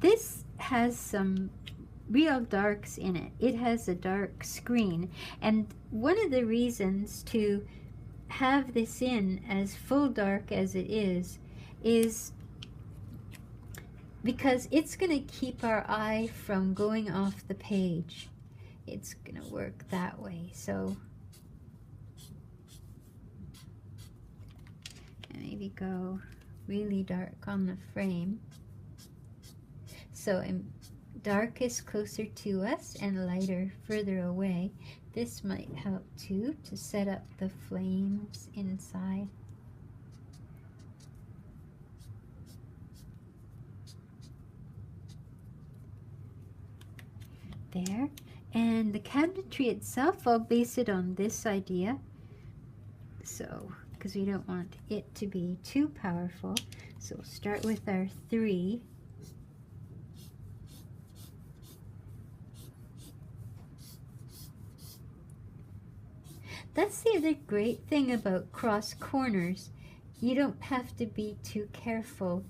this has some real darks in it. It has a dark screen, and one of the reasons to have this in as full dark as it is because it's going to keep our eye from going off the page. It's going to work that way. So maybe go really dark on the frame. So darkest closer to us and lighter further away. This might help too, to set up the flames inside. There. And the cabinetry itself, I'll base it on this idea. So, because we don't want it to be too powerful. So we'll start with our 3. That's the other great thing about cross corners. You don't have to be too careful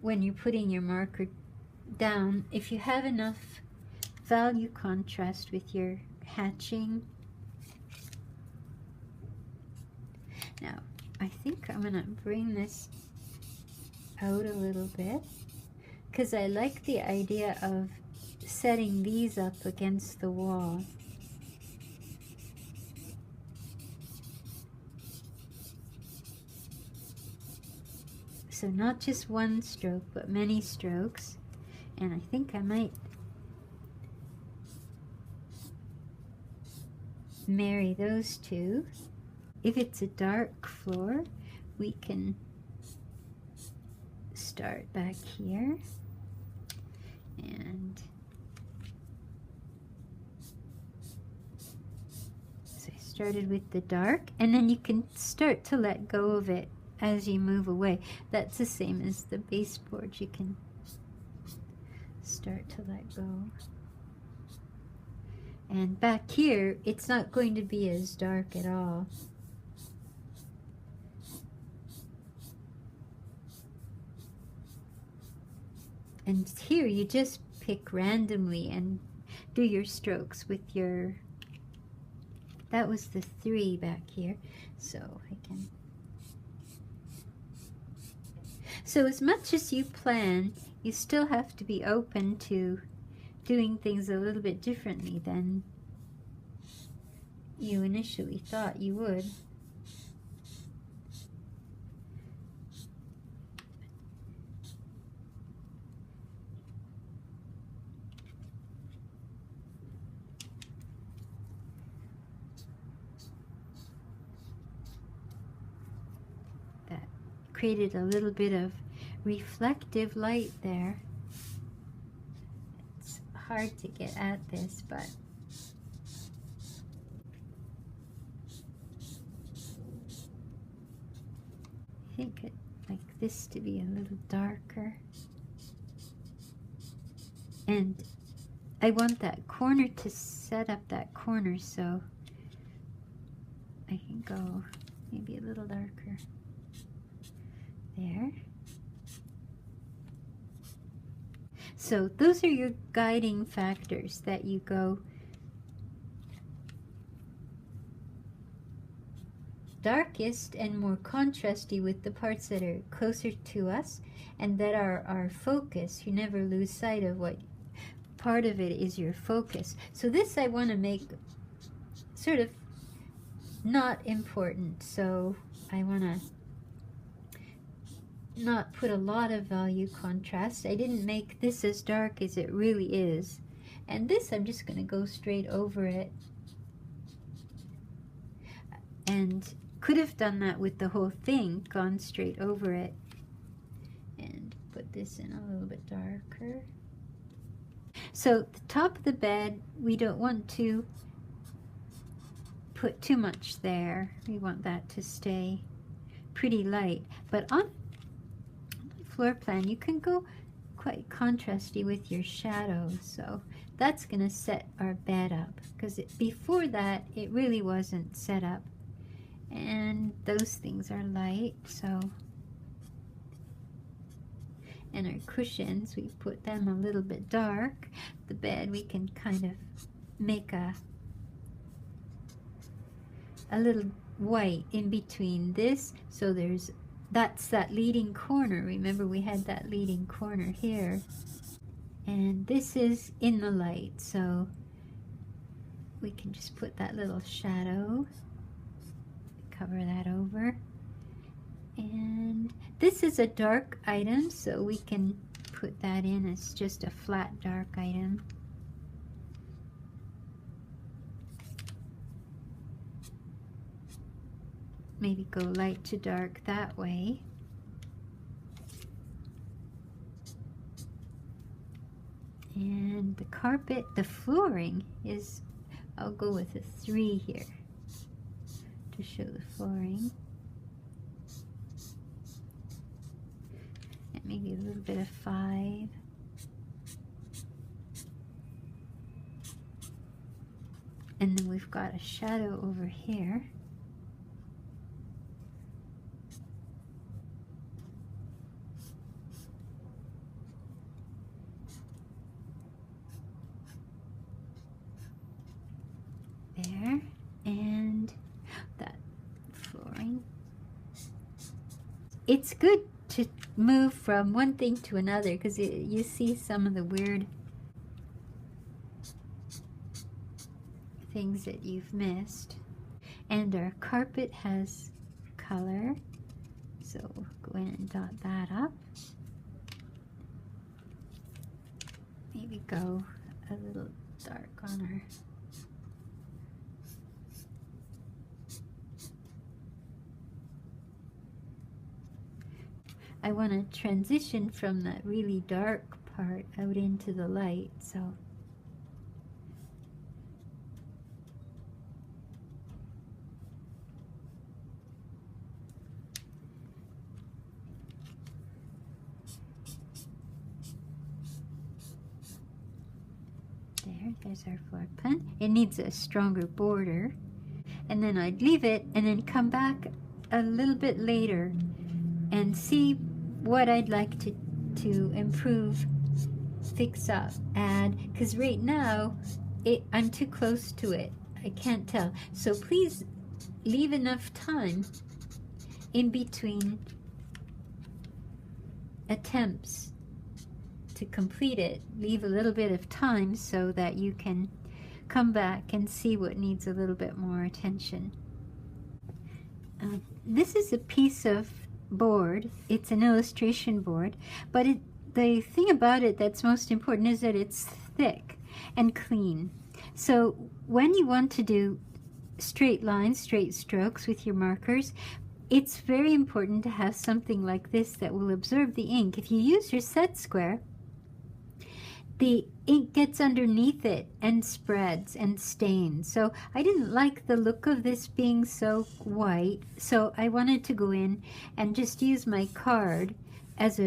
when you're putting your marker down. If you have enough value contrast with your hatching. Now, I think I'm going to bring this out a little bit because I like the idea of setting these up against the wall. So not just one stroke, but many strokes. And I think I might marry those two. If it's a dark floor, we can start back here. And so I started with the dark, and then you can start to let go of it as you move away. That's the same as the baseboard. You can start to let go. And back here, it's not going to be as dark at all. And here you just pick randomly and do your strokes with your, that was the 3 back here. So I can, so as much as you plan, you still have to be open to doing things a little bit differently than you initially thought you would. That created a little bit of reflective light there. It's hard to get at this, but I think I'd like this to be a little darker. And I want that corner to set up that corner, so I can go maybe a little darker there. So those are your guiding factors, that you go darkest and more contrasty with the parts that are closer to us and that are our focus. You never lose sight of what part of it is your focus. So this I want to make sort of not important, so I want to not put a lot of value contrast. I didn't make this as dark as it really is, and this I'm just going to go straight over it, and could have done that with the whole thing, gone straight over it, and put this in a little bit darker. So the top of the bed, we don't want to put too much there. We want that to stay pretty light, but on floor plan you can go quite contrasty with your shadows. So that's going to set our bed up, because before that it really wasn't set up, and those things are light. So, And our cushions, we put them a little bit dark. The bed, we can kind of make a little white in between this. So that's that leading corner. Remember, we had that leading corner here. And this is in the light, so we can just put that little shadow, cover that over. And this is a dark item, so we can put that in as just a flat dark item. Maybe go light to dark that way. And the carpet, the flooring is, I'll go with a 3 here to show the flooring. And maybe a little bit of 5. And then we've got a shadow over here. There, and that flooring. It's good to move from one thing to another because you see some of the weird things that you've missed. And our carpet has color, so we'll go in and dot that up. Maybe go a little dark on our I want to transition from that really dark part out into the light, so there's our floor plan. It needs a stronger border, and then I'd leave it and then come back a little bit later and see what I'd like to improve, fix up, add, because right now I'm too close to it. I can't tell. So please leave enough time in between attempts to complete it. Leave a little bit of time so that you can come back and see what needs a little bit more attention. This is a piece of board. It's an illustration board, but the thing about it that's most important is that it's thick and clean. So when you want to do straight lines, straight strokes with your markers, it's very important to have something like this that will absorb the ink. If you use your set square, the ink gets underneath it and spreads and stains. So I didn't like the look of this being so white, so I wanted to go in and just use my card as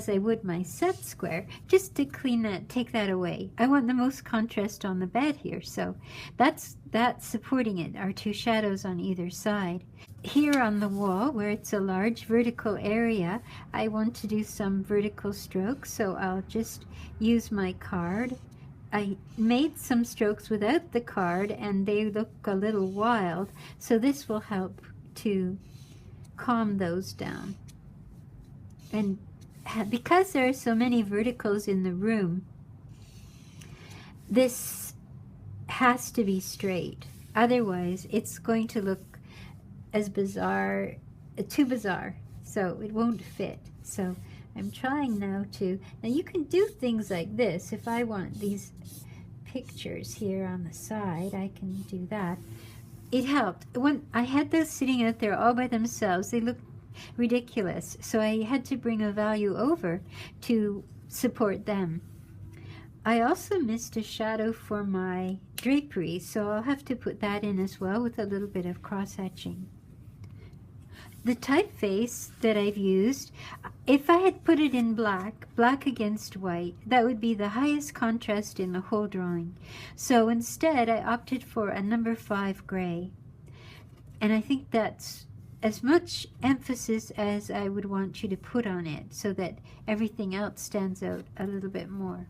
I would my set square, just to clean that, take that away. I want the most contrast on the bed here, so that's supporting it, our two shadows on either side. Here on the wall, where it's a large vertical area, I want to do some vertical strokes, so I'll just use my card. I made some strokes without the card, and they look a little wild, so this will help to calm those down. And because there are so many verticals in the room, this has to be straight. Otherwise, it's going to look as bizarre, too bizarre, so it won't fit. So I'm trying now you can do things like this. If I want these pictures here on the side, I can do that. It helped. When I had those sitting out there all by themselves, they looked ridiculous, so I had to bring a value over to support them. I also missed a shadow for my drapery, so I'll have to put that in as well with a little bit of cross-hatching. The typeface that I've used, if I had put it in black against white, that would be the highest contrast in the whole drawing. So instead I opted for a number 5 gray, and I think that's as much emphasis as I would want you to put on it so that everything else stands out a little bit more.